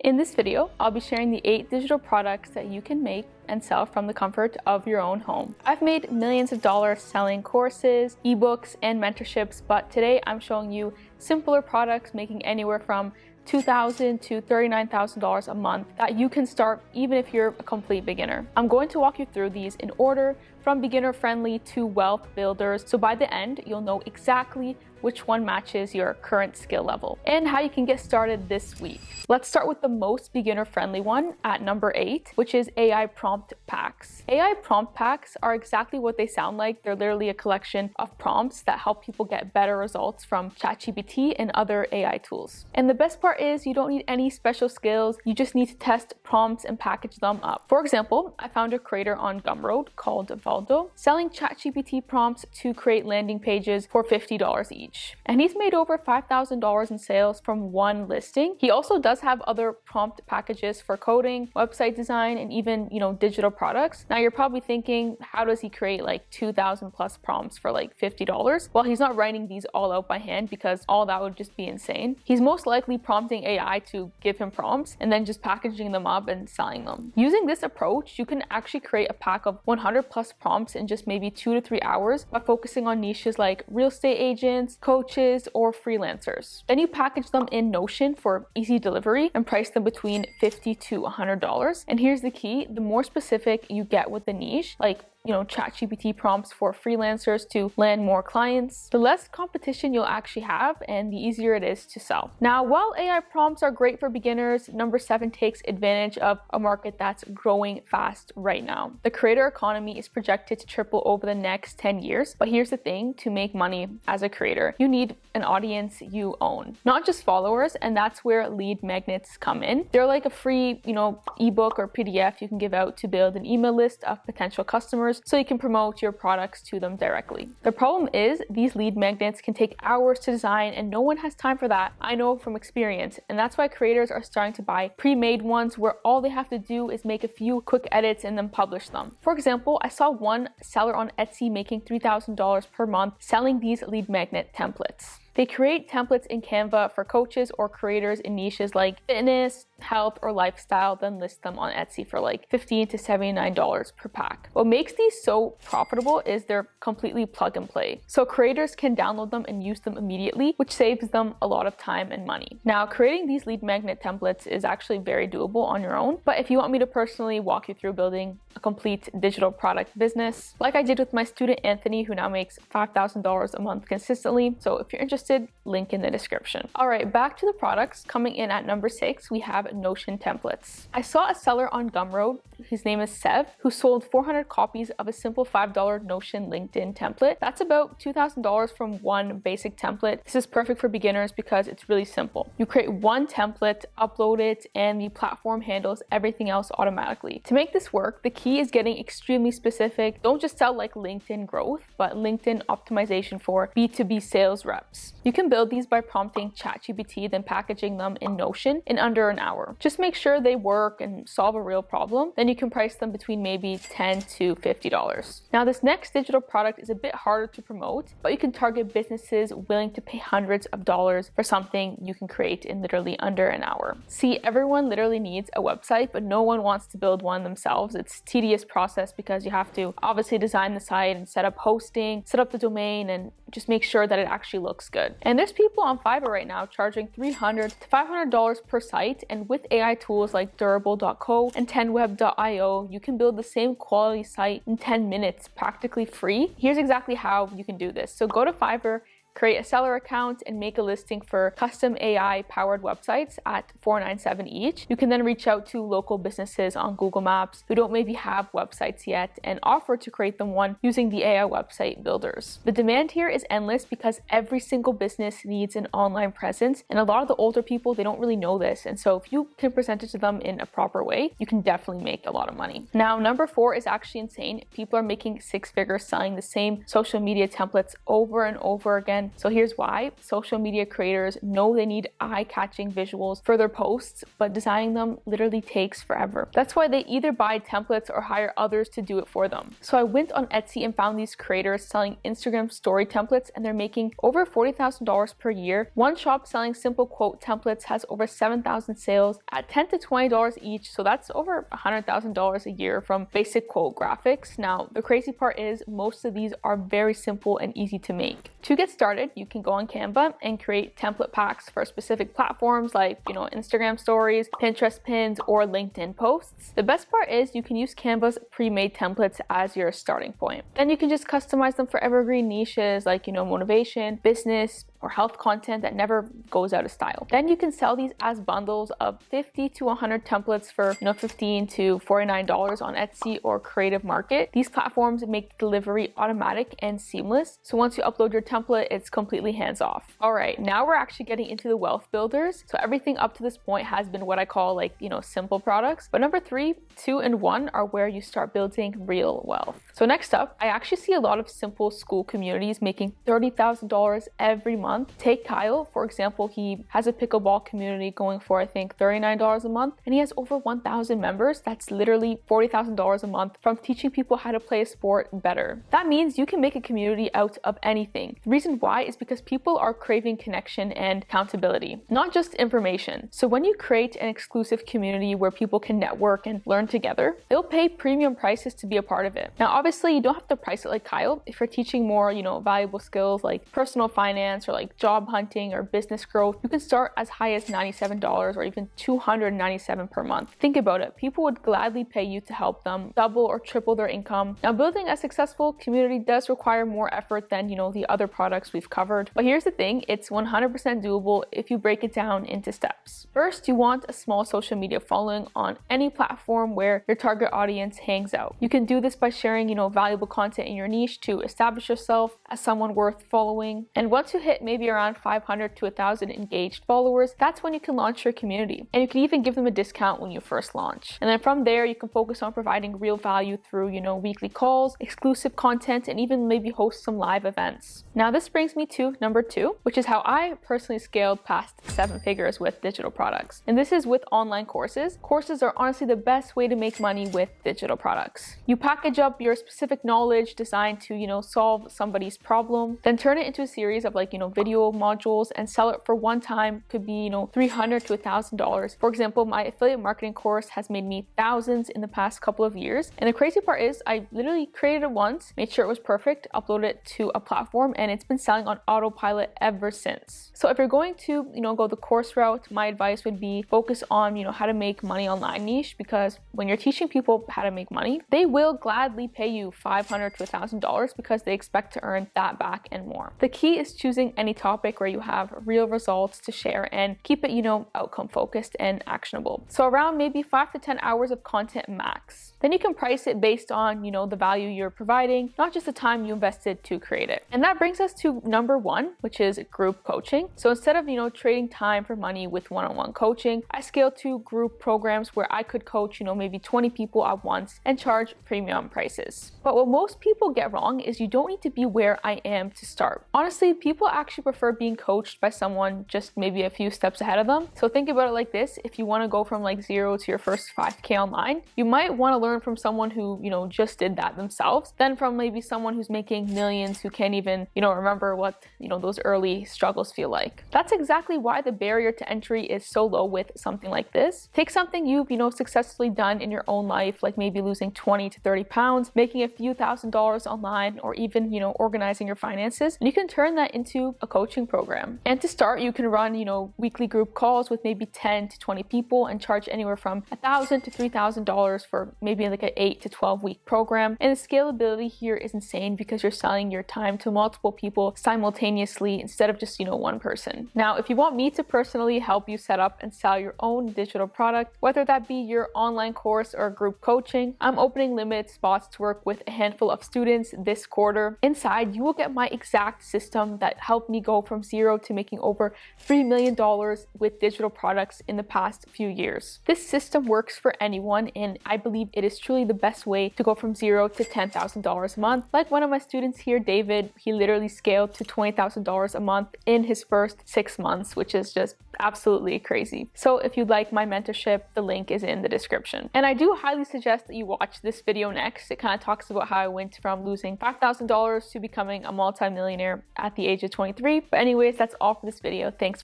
In this video, I'll be sharing the 8 digital products that you can make and sell from the comfort of your own home. I've made millions of dollars selling courses, ebooks, and mentorships, but today I'm showing you simpler products making anywhere from $2,000 to $39,000 a month that you can start even if you're a complete beginner. I'm going to walk you through these in order from beginner friendly to wealth builders, so by the end you'll know exactly which one matches your current skill level and how you can get started this week. Let's start with the most beginner friendly one at number 8, which is AI prompt packs. AI prompt packs are exactly what they sound like. They're literally a collection of prompts that help people get better results from ChatGPT and other AI tools. And the best part is you don't need any special skills. You just need to test prompts and package them up. For example, I found a creator on Gumroad called Valdo selling ChatGPT prompts to create landing pages for $50 each. And he's made over $5,000 in sales from one listing. He also does have other prompt packages for coding, website design, and even, digital products. Now you're probably thinking, how does he create like 2,000 plus prompts for like $50? Well, he's not writing these all out by hand because all that would just be insane. He's most likely prompting AI to give him prompts and then just packaging them up and selling them. Using this approach, you can actually create a pack of 100 plus prompts in just maybe 2 to 3 hours by focusing on niches like real estate agents, coaches, or freelancers. Then you package them in Notion for easy delivery and price them between $50 to $100. And here's the key: the more specific you get with the niche, like ChatGPT prompts for freelancers to land more clients, the less competition you'll actually have and the easier it is to sell. Now, while AI prompts are great for beginners, number 7 takes advantage of a market that's growing fast right now. The creator economy is projected to triple over the next 10 years. But here's the thing: to make money as a creator, you need an audience you own, not just followers, and that's where lead magnets come in. They're like a free, ebook or PDF you can give out to build an email list of potential customers so you can promote your products to them directly. The problem is these lead magnets can take hours to design and no one has time for that. I know from experience, and that's why creators are starting to buy pre-made ones where all they have to do is make a few quick edits and then publish them. For example, I saw one seller on Etsy making $3,000 per month selling these lead magnet templates. They create templates in Canva for coaches or creators in niches like fitness, health, or lifestyle, then list them on Etsy for like $15 to $79 per pack. What makes these so profitable is they're completely plug and play. So creators can download them and use them immediately, which saves them a lot of time and money. Now, creating these lead magnet templates is actually very doable on your own, but if you want me to personally walk you through building a complete digital product business, like I did with my student Anthony, who now makes $5,000 a month consistently. So if you're interested, link in the description. All right, back to the products. Coming in at number 6, we have Notion templates. I saw a seller on Gumroad, his name is Sev, who sold 400 copies of a simple $5 Notion LinkedIn template. That's about $2,000 from one basic template. This is perfect for beginners because it's really simple. You create one template, upload it, and the platform handles everything else automatically. To make this work, the key is getting extremely specific. Don't just sell like LinkedIn growth, but LinkedIn optimization for B2B sales reps. You can build these by prompting ChatGPT, then packaging them in Notion in under an hour. Just make sure they work and solve a real problem. Then you can price them between maybe $10 to $50. Now, this next digital product is a bit harder to promote, but you can target businesses willing to pay hundreds of dollars for something you can create in literally under an hour. See, everyone literally needs a website, but no one wants to build one themselves. It's a tedious process because you have to obviously design the site and set up hosting, set up the domain, and just make sure that it actually looks good. And there's people on Fiverr right now charging $300 to $500 per site, and with AI tools like Durable.co and 10web.io, you can build the same quality site in 10 minutes, practically free. Here's exactly how you can do this. So go to Fiverr, create a seller account, and make a listing for custom AI powered websites at $497 each. You can then reach out to local businesses on Google Maps who don't maybe have websites yet and offer to create them one using the AI website builders. The demand here is endless because every single business needs an online presence, and a lot of the older people, they don't really know this. And so if you can present it to them in a proper way, you can definitely make a lot of money. Now, number 4 is actually insane. People are making 6 figures selling the same social media templates over and over again And so here's why. Social media creators know they need eye-catching visuals for their posts, but designing them literally takes forever. That's why they either buy templates or hire others to do it for them. So I went on Etsy and found these creators selling Instagram story templates, and they're making over $40,000 per year. One shop selling simple quote templates has over 7,000 sales at $10 to $20 each, so that's over $100,000 a year from basic quote graphics. Now, the crazy part is most of these are very simple and easy to make. To get started, you can go on Canva and create template packs for specific platforms like, Instagram stories, Pinterest pins, or LinkedIn posts. The best part is you can use Canva's pre-made templates as your starting point. Then you can just customize them for evergreen niches like, motivation, business, or health content that never goes out of style. Then you can sell these as bundles of 50 to 100 templates for $15 to $49 on Etsy or Creative Market. These platforms make delivery automatic and seamless. So once you upload your template, it's completely hands-off. All right, now we're actually getting into the wealth builders. So everything up to this point has been what I call simple products. But number 3, 2, and 1 are where you start building real wealth. So next up, I actually see a lot of simple school communities making $30,000 every month. Take Kyle, for example. He has a pickleball community going for, I think, $39 a month, and he has over 1,000 members. That's literally $40,000 a month from teaching people how to play a sport better. That means you can make a community out of anything. The reason why is because people are craving connection and accountability, not just information. So when you create an exclusive community where people can network and learn together, they'll pay premium prices to be a part of it. Now, obviously, you don't have to price it like Kyle. If you're teaching more, valuable skills like personal finance or like job hunting or business growth, you can start as high as $97 or even $297 per month. Think about it. People would gladly pay you to help them double or triple their income. Now, building a successful community does require more effort than, the other products we've covered. But here's the thing, it's 100% doable if you break it down into steps. First, you want a small social media following on any platform where your target audience hangs out. You can do this by sharing, valuable content in your niche to establish yourself as someone worth following. And once you hit maybe around 500 to 1,000 engaged followers, that's when you can launch your community. And you can even give them a discount when you first launch. And then from there, you can focus on providing real value through, weekly calls, exclusive content, and even maybe host some live events. Now, this brings me to number 2, which is how I personally scaled past 7 figures with digital products. And this is with online courses. Courses are honestly the best way to make money with digital products. You package up your specific knowledge designed to, solve somebody's problem, then turn it into a series of video modules and sell it for one time. Could be, $300 to $1,000. For example, my affiliate marketing course has made me thousands in the past couple of years. And the crazy part is I literally created it once, made sure it was perfect, uploaded it to a platform, and it's been selling on autopilot ever since. So if you're going to, go the course route, my advice would be focus on, how to make money online niche, because when you're teaching people how to make money, they will gladly pay you $500 to $1,000 because they expect to earn that back and more. The key is choosing any topic where you have real results to share and keep it, outcome focused and actionable. So around maybe 5 to 10 hours of content max. Then you can price it based on, the value you're providing, not just the time you invested to create it. And that brings us to number 1, which is group coaching. So instead of, trading time for money with one-on-one coaching, I scaled to group programs where I could coach, maybe 20 people at once and charge premium prices. But what most people get wrong is you don't need to be where I am to start. Honestly, people actually prefer being coached by someone just maybe a few steps ahead of them. So think about it like this. If you want to go from 0 to your first 5K online, you might want to learn from someone who, just did that themselves, then from maybe someone who's making millions who can't even, remember what, those early struggles feel like. That's exactly why the barrier to entry is so low with something like this. Take something you've, successfully done in your own life, like maybe losing 20 to 30 pounds, making a few $1,000s online, or even, organizing your finances, and you can turn that into a coaching program. And to start, you can run, weekly group calls with maybe 10 to 20 people and charge anywhere from $1,000 to $3,000 for maybe like an 8 to 12 week program. And the scalability here is insane because you're selling your time to multiple people simultaneously instead of just, one person. Now, if you want me to personally help you set up and sell your own digital product, whether that be your online course or group coaching, I'm opening limited spots to work work with a handful of students this quarter. Inside, you will get my exact system that helped me go from zero to making over $3 million with digital products in the past few years. This system works for anyone, and I believe it is truly the best way to go from zero to $10,000 a month. Like one of my students here, David, he literally scaled to $20,000 a month in his first 6 months, which is just absolutely crazy. So if you'd like my mentorship, the link is in the description. And I do highly suggest that you watch this video next. It kind of talks about how I went from losing $5,000 to becoming a multi-millionaire at the age of 23. But anyways, that's all for this video. Thanks.